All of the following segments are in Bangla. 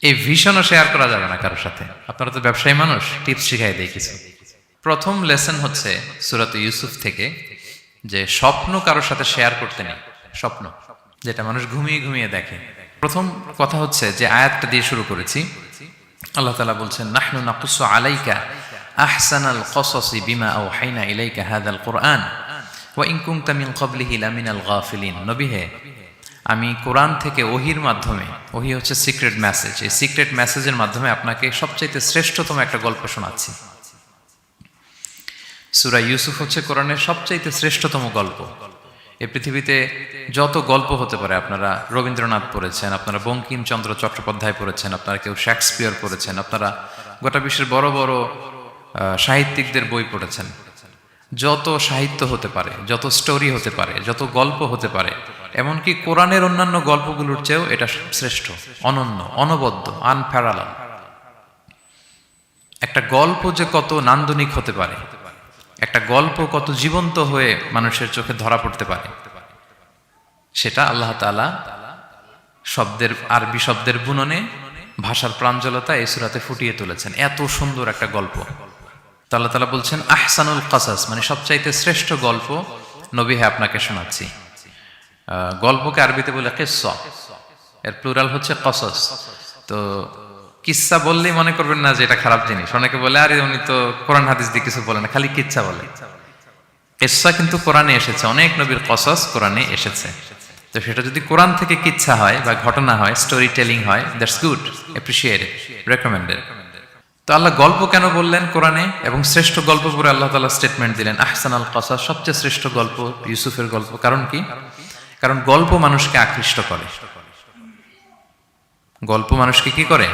এই ভিশনও শেয়ার করা যাবে না কারোর সাথে। আপনারা তো ব্যবসায়ী মানুষ, টিপস শিখাই দেয় কিছু। প্রথম লেসন হচ্ছে সূরাত ইউসুফ থেকে যে স্বপ্ন কারোর সাথে শেয়ার করতে নেই। স্বপ্ন যেটা মানুষ ঘুমিয়ে ঘুমিয়ে দেখে। প্রথম কথা হচ্ছে যে আয়াতটা দিয়ে শুরু করেছি, আল্লাহ তাআলা বলছেন নাহনু নাকুসু আলাইকা আহসানাল কসসি বিমা আওহাইনা ইলাইকা হাযাল কুরআন ওয়া ইন কুনতা মিন ক্বাবলিহি লামিনাল গাফিলিন। নবী হে, আমি কোরআন থেকে ওহির মাধ্যমে, ওহি হচ্ছে সিক্রেট মেসেজ, এই সিক্রেট মেসেজের মাধ্যমে আপনাকে সবচাইতে শ্রেষ্ঠতম একটা গল্প শোনাচ্ছি। সূরা ইউসুফ হচ্ছে কোরআনের সবচাইতে শ্রেষ্ঠতম গল্প। এই পৃথিবীতে যত গল্প হতে পারে, আপনারা রবীন্দ্রনাথ পড়েছেন, আপনারা বঙ্কিমচন্দ্র চট্টোপাধ্যায় পড়েছেন, আপনারা কেউ শেক্সপিয়ার পড়েছেন, আপনারা গোটা বিশ্বের বড় বড় সাহিত্যিকদের বই পড়েছেন। যত সাহিত্য হতে পারে, যত স্টোরি হতে পারে, যত গল্প হতে পারে, এমনকি কোরআনের অন্যান্য গল্পগুলোর চেয়েও এটা শ্রেষ্ঠ, অনন্য, অনবদ্য, আনপ্যারালাল। একটা গল্প যে কত নান্দনিক হতে পারে, একটা গল্প কত জীবন্ত হয়ে মানুষের চোখে ধরা পড়তে পারে, সেটা আল্লাহ তাআলা শব্দের, আরবি শব্দের বুননে, ভাষার প্রাঞ্জলতা এই সূরাতে ফুটিয়ে তুলেছেন। এত সুন্দর একটা গল্প। আল্লাহ তাআলা বলছেন আহসানুল কসাস, মানে সবচাইতে শ্রেষ্ঠ গল্প নবী হে আপনাকে শোনাচ্ছি। গল্পকে আরবিতে বলে কিসসা, এর প্লুরাল হচ্ছে কসস। তো কিসসা বললেই মনে করবেন না যে এটা খারাপ জিনিস। অনেকে বলে আরে উনি তো কোরআন হাদিস দিয়ে কিছু বলে না, খালি কিচ্ছা বলে। কিসসা কিন্তু কোরআনে এসেছে, অনেক নবীর কসস কোরআনে এসেছে। তো সেটা যদি কোরআন থেকে কিচ্ছা হয় বা ঘটনা হয়, স্টোরি টেলিং হয়, দ্যাটস গুড, অ্যাপ্রিশিয়েটেড, রেকমেন্ডেড। তো আল্লাহ গল্প কেন বললেন কোরআনে, এবং শ্রেষ্ঠ গল্প পরে আল্লাহ তাআলা স্টেটমেন্ট দিলেন আহসানাল কসাস, সবচেয়ে শ্রেষ্ঠ গল্প ইউসুফের গল্প। কারণ কি? কারণ গল্প মানুষকে আকৃষ্ট করে। গল্প মানুষকে কি করে?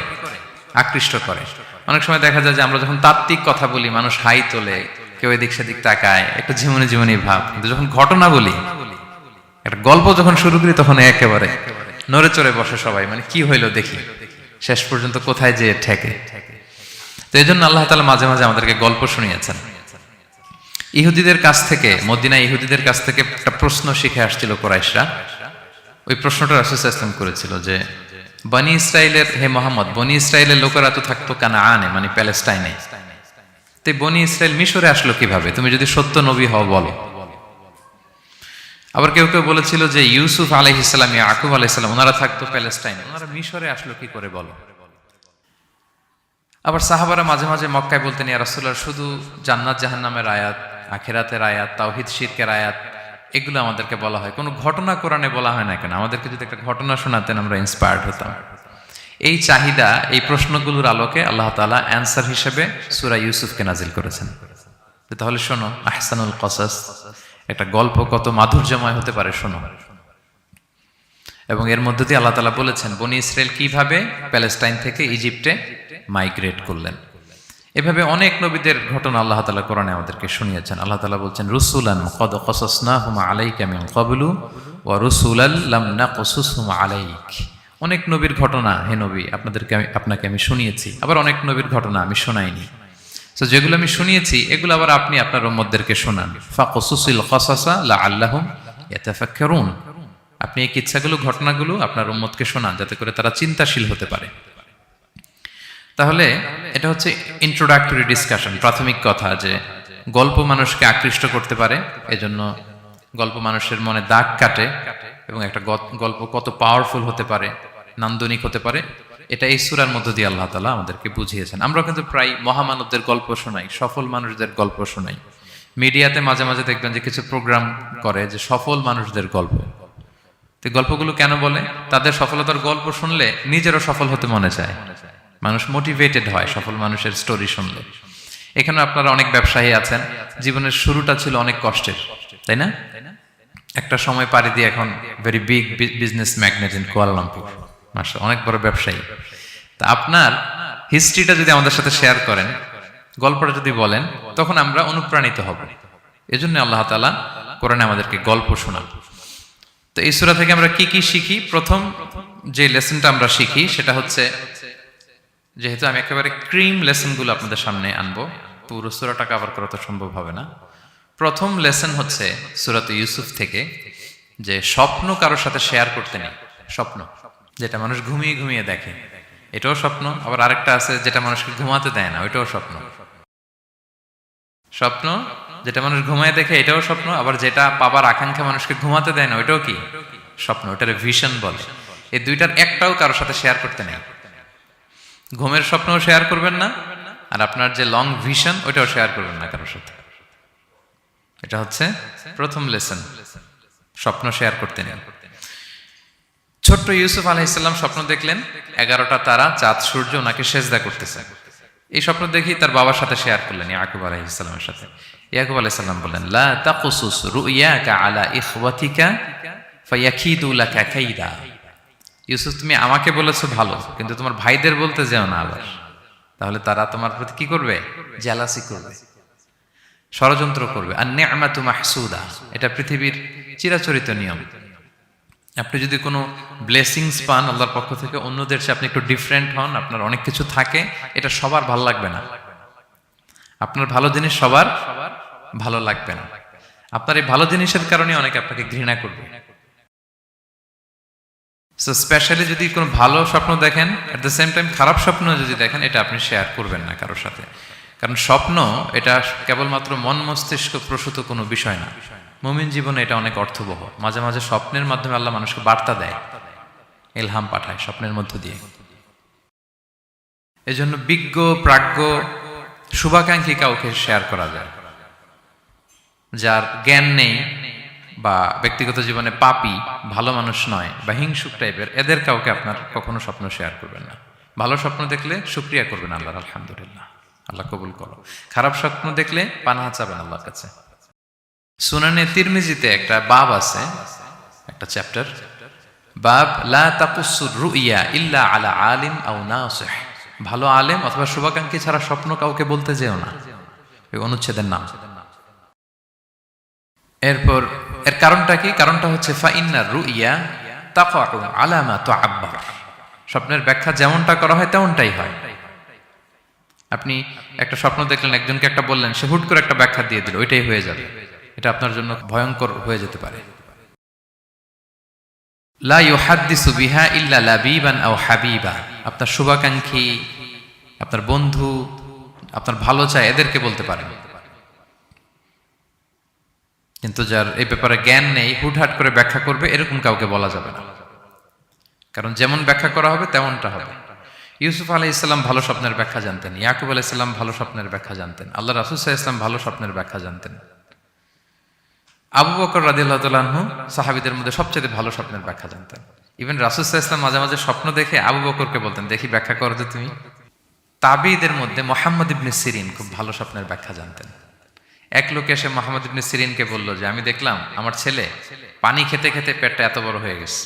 আকৃষ্ট করে। অনেক সময় দেখা যায় যে আমরা যখন তাত্ত্বিক কথা বলি, মানুষ হাই তোলে, কেউ এদিক সেদিক তাকায়, একটা ঝিমুনি ঝিমুনি ভাব। কিন্তু যখন ঘটনা বলি, একটা গল্প যখন শুরু করি, তখন একেবারে নড়ে চড়ে বসে সবাই, মানে কি হইলো দেখি, শেষ পর্যন্ত কোথায় যেয়ে ঠেকে। তো এই জন্য আল্লাহ তাআলা মাঝে মাঝে আমাদেরকে গল্প শুনিয়েছেন। ইহুদিদের কাছ থেকে, মদিনা ইহুদিদের কাছ থেকে একটা প্রশ্ন শিখে আসছিল কুরাইশরা। ওই প্রশ্নটা রাসূল সাল্লাল্লাহু আলাইহি ওয়াসাল্লাম করেছিল যে বনি ইসরাইলের, হে মুহাম্মদ, বনি ইসরাইলের লোকেরা তো থাকতো কানাআনে, মানে প্যালেস্টাইনে, তো বনি ইসরাইল মিশরে আসলো কিভাবে? তুমি যদি সত্য নবী হও বলো। আবার কেউ কেউ বলেছিল যে ইউসুফ আলাইহিস সালাম, ইয়াকুব আলাইহিস সালাম, ওনারা থাকতো প্যালেস্টাইনে, ওনারা মিশরে আসলো কি করে বলো। আবার সাহাবারা মাঝে মাঝে মক্কায় বলতেন, ইয়া রাসূলুল্লাহ, শুধু জান্নাত জাহান্নামের আয়াত, আখিরাতের আয়াত, তাওহীদ শিরকের আয়াত, এগুলো আমাদেরকে বলা হয়, কোনো ঘটনা কোরআনে বলা হয় না কেন? আমাদেরকে যদি একটা ঘটনা শোনাতেন আমরা ইন্সপায়ার্ড হতাম। এই চাহিদা, এই প্রশ্নগুলোর আলোকে আল্লাহ তাআলা অ্যানসার হিসেবে সূরা ইউসুফকে নাজিল করেছেন। তাহলে শোনো, আহসানুল কসাস, একটা গল্প কত মাধুর্যময় হতে পারে শোনো। এবং এর মধ্যে দিয়ে আল্লাহ তাআলা বলেছেন বনি ইসরাইল কিভাবে প্যালেস্টাইন থেকে ইজিপ্টে মাইগ্রেট করলেন। এভাবে অনেক নবীদের ঘটনা আল্লাহ তাআলা কোরআনে আমাদেরকে শুনিয়েছেন। আল্লাহ তাআলা বলছেন রুসুলান কদ কসাসনাহুম আলাইকা মিন ক্বাবলু ওয়া রুসুলাল লাম নাকসুসহুম আলাইক। অনেক নবীর ঘটনা হে নবী আপনাকে আমি শুনিয়েছি, আবার অনেক নবীর ঘটনা আমি শোনাইনি। তো যেগুলো আমি শুনিয়েছি এগুলো আবার আপনি আপনার উম্মতদেরকে শোনান। ফাকসুসিল কসাসা লাআল্লাহুম ইয়াতাফাক্কারুন। আপনি এই কিচ্ছাগুলো, ঘটনাগুলো আপনার উম্মতকে শোনান, যাতে করে তারা চিন্তাশীল হতে পারে। তাহলে এটা হচ্ছে ইন্ট্রোডাক্টরি ডিসকাশন, প্রাথমিক কথা, যে গল্প মানুষকে আকৃষ্ট করতে পারে, এজন্য গল্প মানুষের মনে দাগ কাটে, এবং একটা গল্প কত পাওয়ারফুল হতে পারে, নান্দনিক হতে পারে, এটা এই সূরার মধ্য দিয়ে আল্লাহ তাআলা আমাদেরকে বুঝিয়েছেন। আমরা কিন্তু প্রায় মহামানবদের গল্প শোনাই, সফল মানুষদের গল্প শোনাই। মিডিয়াতে মাঝে মাঝে দেখবেন যে কিছু প্রোগ্রাম করে যে সফল মানুষদের গল্প। তো গল্পগুলো কেন বলে? তাদের সফলতার গল্প শুনলে নিজেরও সফল হতে মনে চায়, মানুষ মোটিভেটেড হয় সফল মানুষের স্টোরি শুনলে। এখানে আপনারা অনেক ব্যবসায়ী আছেন, জীবনের শুরুটা ছিল অনেক কষ্টের, তাই না? একটা সময় পাড়ি দিয়ে এখন very big business magnate in Kuala Lumpur, মাশাআল্লাহ, অনেক বড় ব্যবসায়ী। তা আপনার হিস্ট্রিটা যদি আমাদের সাথে শেয়ার করেন, গল্পটা যদি বলেন, তখন আমরা অনুপ্রাণিত হব। এজন্য আল্লাহ তাআলা কোরআনে আমাদেরকে গল্প শোনান। তো এই সূরা থেকে আমরা কি কি শিখি? প্রথম যে লেসনটা আমরা শিখি সেটা হচ্ছে, যেহেতু আমি একেবারে ক্রিম লেসনগুলো আপনাদের সামনে আনবো, পুরো সূরাটা কভার করা তো সম্ভব হবে না। প্রথম লেসন হচ্ছে সূরাত ইউসুফ থেকে যে স্বপ্ন কারোর সাথে শেয়ার করতে নেই। স্বপ্ন যেটা মানুষ ঘুমিয়ে ঘুমিয়ে দেখে, এটাও স্বপ্ন। আবার আরেকটা আছে যেটা মানুষকে ঘুমাতে দেয় না, ওইটাও স্বপ্ন। স্বপ্ন যেটা মানুষ ঘুমায় দেখে, এটাও স্বপ্ন। আবার যেটা পাবার আকাঙ্ক্ষা মানুষকে ঘুমাতে দেয় না, ওইটাও কি স্বপ্ন। ওটারে ভিশন বলে। এই দুইটার একটাও কারোর সাথে শেয়ার করতে নেই। ঘুমের স্বপ্নও শেয়ার করবেন না, আর আপনার যে লং ভিশন ওইটাও শেয়ার করবেন না কারোর সাথে। এটা হচ্ছে প্রথম লেসন, স্বপ্ন শেয়ার করতে নেই। ছোট্ট ইউসুফ আলাইহিসসালাম স্বপ্ন দেখলেন 11টা তারা, চাঁদ, সূর্য ওনাকে সেজদা করতেছে। এই স্বপ্ন দেখি তার বাবার সাথে শেয়ার করলেন, ইয়াকুব আলাইহিসসালামের সাথে। ইয়াকুব আলাইহিসসালাম বললেন, লা তাকুসুস রুইয়াকা আলা ইখওয়াতিকা ফায়াকিদু লাকা কাইদা। ইউসুফ, তুমি আমাকে বলেছো ভালো, কিন্তু তোমার ভাইদের বলতে যেও না আবার, তাহলে তারা তোমার প্রতি কি করবে? জেলাসি করবে, ষড়যন্ত্র করবে। আর নি'মাতু মাহসুদা, এটা পৃথিবীর চিরাচরিত নিয়ম। আপনি যদি কোনো ব্লেসিংস পান আল্লাহর পক্ষ থেকে, অন্যদের চেয়ে আপনি একটু ডিফারেন্ট হন, আপনার অনেক কিছু থাকে, এটা সবার ভালো লাগবে না। আপনার ভালো জিনিস সবার ভালো লাগবে না। আপনার এই ভালো জিনিসের কারণে অনেকে আপনাকে ঘৃণা করবে। সো স্পেশালি যদি কোনো ভালো স্বপ্ন দেখেন, এট দ্য সেম টাইম খারাপ স্বপ্ন যদি দেখেন, এটা আপনি শেয়ার করবেন না কারোর সাথে। কারণ স্বপ্ন এটা কেবলমাত্র মন মস্তিষ্ক প্রসূত কোনো বিষয় না। মুমিন জীবনে এটা অনেক অর্থবহ। মাঝে মাঝে স্বপ্নের মাধ্যমে আল্লাহ মানুষকে বার্তা দেয়, ইলহাম পাঠায় স্বপ্নের মধ্য দিয়ে। এজন্য বিজ্ঞ, প্রাজ্ঞ, শুভাকাঙ্ক্ষী কাউকে শেয়ার করা যায়। যার জ্ঞান নেই বা ব্যক্তিগত জীবনে পাপী, ভালো মানুষ নয় বা হিংসুক টাইপের, এদের কাউকে আপনার কখনো স্বপ্ন শেয়ার করবেন না। ভালো স্বপ্ন দেখলে শুকরিয়া করবেন আল্লাহর, আলহামদুলিল্লাহ, আল্লাহ কবুল করো। খারাপ স্বপ্ন দেখলে পানাহা চাবেন আল্লাহর কাছে। সুনানে তিরমিজিতে একটা বাব আছে, একটা চ্যাপ্টার, বাব লা তাকুসুর রুইয়া ইল্লা আলা আলিম আও নাসিহ। ভালো আলেম অথবা শুভাকাঙ্ক্ষী ছাড়া স্বপ্ন কাউকে বলতে যেও না, এই অনুচ্ছেদের নাম। এরপর এর কারণটা কি? কারণটা হচ্ছে ফাইন্না রুইয়া তাকাউ আলা মা তুআব্বার। স্বপ্নের ব্যাখ্যা যেমনটা করা হয় তেমনটাই হয়। আপনি একটা স্বপ্ন দেখলেন, একজনকে একটা বললেন, সে হুট করে একটা ব্যাখ্যা দিয়ে দিল, ওইটাই হয়ে যাবে। এটা আপনার জন্য ভয়ঙ্কর হয়ে যেতে পারে। লা ইউহাদ্দিসু বিহা ইল্লা লাবিবান আও হাবিবা। আপনার শুভাকাঙ্ক্ষী, আপনার বন্ধু, আপনার ভালো চায়, এদেরকে বলতে পারেন। কিন্তু যার এই ব্যাপারে জ্ঞান নেই, হুটহাট করে ব্যাখ্যা করবে, এরকম কাউকে বলা যাবে না। কারণ যেমন ব্যাখ্যা করা হবে তেমনটা হবে। ইউসুফ আলাইহিসসালাম ভালো স্বপ্নের ব্যাখ্যা জানতেন, ইয়াকুব আলাইহিসসালাম ভালো স্বপ্নের ব্যাখ্যা জানতেন, আল্লাহ রাসূল সাল্লাল্লাহু আলাইহি ওয়াসাল্লাম ভালো স্বপ্নের ব্যাখ্যা জানতেন। আবু বকর রাদিয়াল্লাহু তাআলা আনহু সাহাবীদের মধ্যে সবচেয়ে ভালো স্বপ্নের ব্যাখ্যা জানতেন। ইভেন রাসূল সাল্লাল্লাহু আলাইহি ওয়াসাল্লাম মাঝে মাঝে স্বপ্ন দেখে আবু বকরকে বলতেন, দেখি ব্যাখ্যা করো তো তুমি। তাবিঈদের মধ্যে মুহাম্মদ ইবনে সিরিন খুব ভালো স্বপ্নের ব্যাখ্যা জানতেন। এক লোক এসে মুহাম্মদ ইবনে সিরিনকে বলল যে, আমি দেখলাম আমার ছেলে পানি খেতে খেতে পেটটা এত বড় হয়ে গেছে।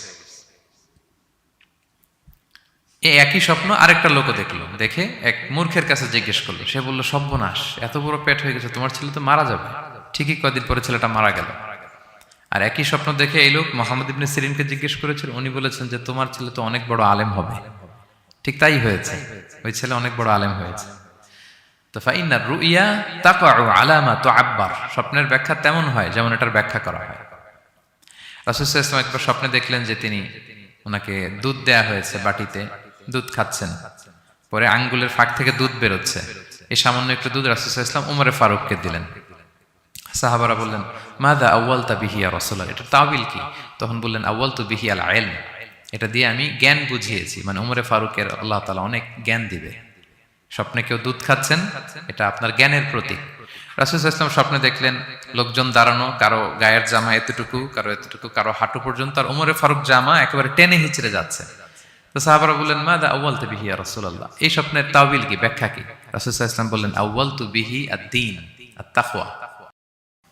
এই একই স্বপ্ন আরেকটা লোকও দেখলো, দেখে এক মূর্খের কাছে জিজ্ঞেস করলো। সে বলল, সর্বনাশ, এত বড় পেট হয়ে গেছে, তোমার ছেলে তো মারা যাবে। ঠিকই কদিন পরে ছেলেটা মারা গেল। আর একই স্বপ্ন দেখে এই লোক মুহাম্মদ ইবনে সিরিনকে জিজ্ঞেস করেছিল, উনি বলেছেন যে তোমার ছেলে তো অনেক বড় আলেম হবে। ঠিক তাই হয়েছে, ওই ছেলে অনেক বড় আলেম হয়েছে। তো ফাইন্নার রুইয়া তাকাউ আলা মা তুআব্বার। স্বপ্নের ব্যাখ্যা তেমন হয় যেমন এটার ব্যাখ্যা করা হয়। রাসূল সাল্লাল্লাহু আলাইহি ওয়াসাল্লাম একবার স্বপ্নে দেখলেন যে তিনি, ওনাকে দুধ দেয়া হয়েছে, বাটিতে দুধ খাচ্ছেন, পরে আঙ্গুলের ফাঁক থেকে দুধ বেরোচ্ছে। এই সামান্য একটু দুধ রাসূল সাল্লাল্লাহু আলাইহি ওয়াসাল্লাম উমরে ফারুককে দিলেন। সাহাবারা বললেন, মাযা আউয়ালতা বিহি ইয়া রাসূলুল্লাহ, এটা তাওয়িল কি? তখন বললেন, আউয়ালতু বিহি আল ইলম, এটা দিয়ে আমি জ্ঞান বুঝিয়েছি। মানে উমরে ফারুকের আল্লাহ তাআলা অনেক জ্ঞান দিবে। স্বপ্নে কেউ দুধ খাচ্ছেন, এটা আপনার জ্ঞানের প্রতীক। রাসূল সাল্লাল্লাহু আলাইহি ওয়াসাল্লাম স্বপ্নে দেখলেন লোকজন দাঁড়ানো, কারো গায়ের জামা এতটুকু, কারো এতটুকু, কারো হাঁটু পর্যন্ত, আর উমরে ফারুক জামা একেবারে টেনে হিচড়ে যাচ্ছে। তো সাহাবারা বললেন, মাযা আউয়ালতু বিহি ইয়া রাসূলুল্লাহ, এই স্বপ্নের তাওয়িল কি, ব্যাখ্যা কি? রাসূল সাল্লাল্লাহু আলাইহি ওয়াসাল্লাম বললেন, আউয়ালতু বিহি আদ-দীন আত-তাকওয়া,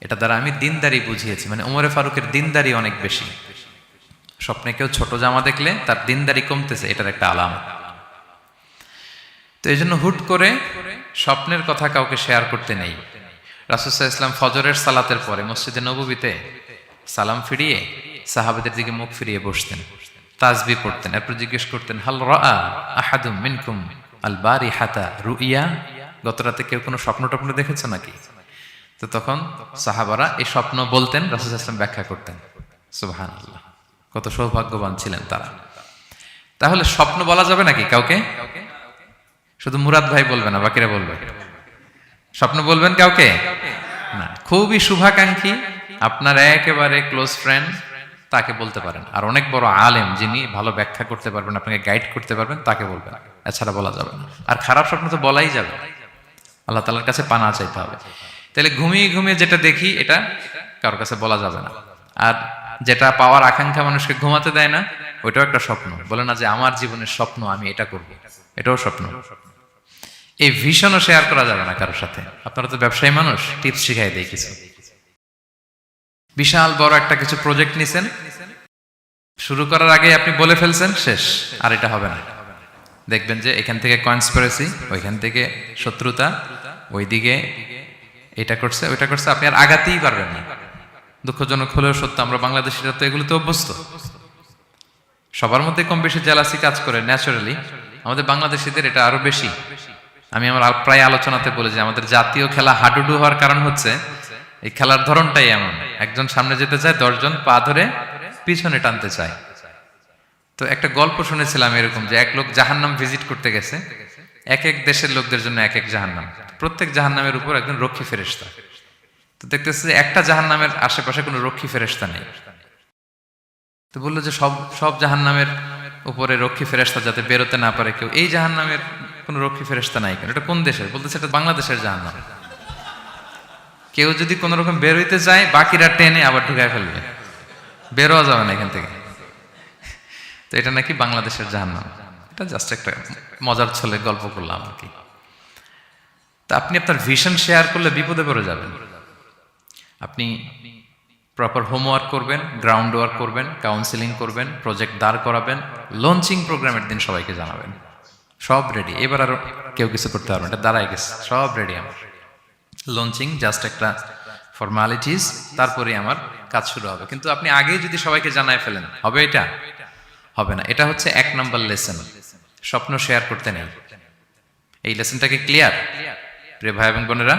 এটা দ্বারা আমি দিনদারি বুঝিয়েছি। মানে উমরে ফারুকের দিনদারি অনেক বেশি। স্বপ্নে কেউ ছোট জামা দেখলে তার দিনদারি কমতেছে, এটার একটা আলামত। তো এই জন্য হুট করে স্বপ্নের কথা কাউকে শেয়ার করতে নেই। রাসূল সাল্লাল্লাহু আলাইহি ওয়াসাল্লাম ফজরের সালাতের পরে মসজিদে নববীতে সালাম ফিরিয়ে সাহাবাদের দিকে মুখ ফিরিয়ে বসতেন, তাসবিহ পড়তেন, এরপর জিজ্ঞেস করতেন, হাল রাআ আহাদুম মিনকুম আল বারিহাতা রুইয়া, গত রাতে কেউ কোনো স্বপ্ন টপ্ন দেখেছে নাকি? তো তখন সাহাবারা এই স্বপ্ন বলতেন, রাসূল সাল্লাল্লাহু আলাইহি ওয়াসাল্লাম ব্যাখ্যা করতেন। সুবহানাল্লাহ, কত সৌভাগ্যবান ছিলেন তারা। তাহলে স্বপ্ন বলা যাবে নাকি কাউকে? শুধু মুরাদ ভাই বলবে না, বাকিরা বলবে? স্বপ্ন বলবেন কাউকে না। খুবই শুভাকাঙ্ক্ষী, আপনার একেবারে ক্লোজ ফ্রেন্ড, তাকে বলতে পারেন। আর অনেক বড় আলেম, যিনি ভালো ব্যাখ্যা করতে পারবেন, আপনাকে গাইড করতে পারবেন, তাকে বলবেন। এছাড়া বলা যাবে না। আর খারাপ স্বপ্ন তো বলাই যাবে, আল্লাহ তাআলার কাছে পানা চাইতে হবে। তাহলে ঘুমিয়ে ঘুমিয়ে যেটা দেখি, এটা কারোর কাছে বলা যাবে না। আর যেটা পাওয়ার আকাঙ্ক্ষা মানুষকে ঘুমাতে দেয় না, ওইটাও একটা স্বপ্ন। বলে না যে আমার জীবনের স্বপ্ন আমি এটা করব, এটাও স্বপ্ন। এই ভিশনও শেয়ার করা যাবে না কারোর সাথে। আপনারা তো ব্যবসায়ী মানুষ, টিপস শিখাই দেয় কিছু। বিশাল বড় একটা কিছু প্রজেক্ট নিছেন, শুরু করার আগে আপনি বলে ফেলছেন, শেষ, আর এটা হবে না। দেখবেন যে এখান থেকে কনস্পিরেসি, ওইখান থেকে শত্রুতা, ওইদিকে এটা করছে ওইটা করছে, আপনি আর আগাতেই পারবেন না। দুঃখজনক হলেও সত্য, আমরা বাংলাদেশিরা তো এগুলোতে অভ্যস্ত। সবার মধ্যে কম বেশি জেলাসি কাজ করে ন্যাচারালি, আমাদের বাংলাদেশিদের এটা আরো বেশি। আমি আমার প্রায় আলোচনাতে বলি যে আমাদের জাতীয় খেলা হাডুডু হওয়ার কারণ হচ্ছে এই খেলার ধরনটাই এমন। একজন সামনে যেতে চায়, 10 জন পা ধরে পিছনে টানতে চায়। তো একটা গল্প শুনেছিলাম এরকম, যে এক লোক জাহান্নাম ভিজিট করতে গেছে। এক এক দেশের লোকদের জন্য এক এক জাহান্নাম, প্রত্যেক জাহান্নামের উপর একজন রক্ষী ফেরেশতা। তো দেখতেছে যে একটা জাহান্নামের আশেপাশে কোনো রক্ষী ফেরেশতা নেই। তো বললো যে সব জাহান্নামের উপরে রক্ষী ফেরেশতা যাতে বেরোতে না পারে কেউ, এই জাহান্নামের কোনো রক্ষী ফেরেশতা নাই কেন? এটা কোন দেশের? বলতেছে এটা বাংলাদেশের জাহান্নাম। কেউ যদি কোনো রকম বেরোইতে যায়, বাকিরা টেনে আবার ঢুকায় ফেলবে, বেরোয়া যাবে না এখান থেকে। তো এটা নাকি বাংলাদেশের জাহান্নাম। এটা জাস্ট একটা মজার ছলে গল্প করলাম আর কি। তা আপনি আপনার ভিশন শেয়ার করলে বিপদে পড়ে যাবেন। আপনি প্রপার হোমওয়ার্ক করবেন, গ্রাউন্ড ওয়ার্ক করবেন, কাউন্সিলিং করবেন, প্রজেক্ট দাঁড় করাবেন, লঞ্চিং প্রোগ্রামের দিন সবাইকে জানাবেন। সব রেডি, এবার আর কেউ কিছু করতে পারবেন, এটা দাঁড়ায় গেছে, সব রেডি আমার। লঞ্চিং জাস্ট একটা ফর্মালিটিস, তারপরে আমার কাজ শুরু হবে। কিন্তু আপনি আগেই যদি সবাইকে জানায় ফেলেন, হবে এটা? হবে না। এটা হচ্ছে 1 নম্বর লেসন, স্বপ্ন শেয়ার করতে নেই। এই লেসনটাকে ক্লিয়ার প্রিয় ভাই এবং বোনেরা?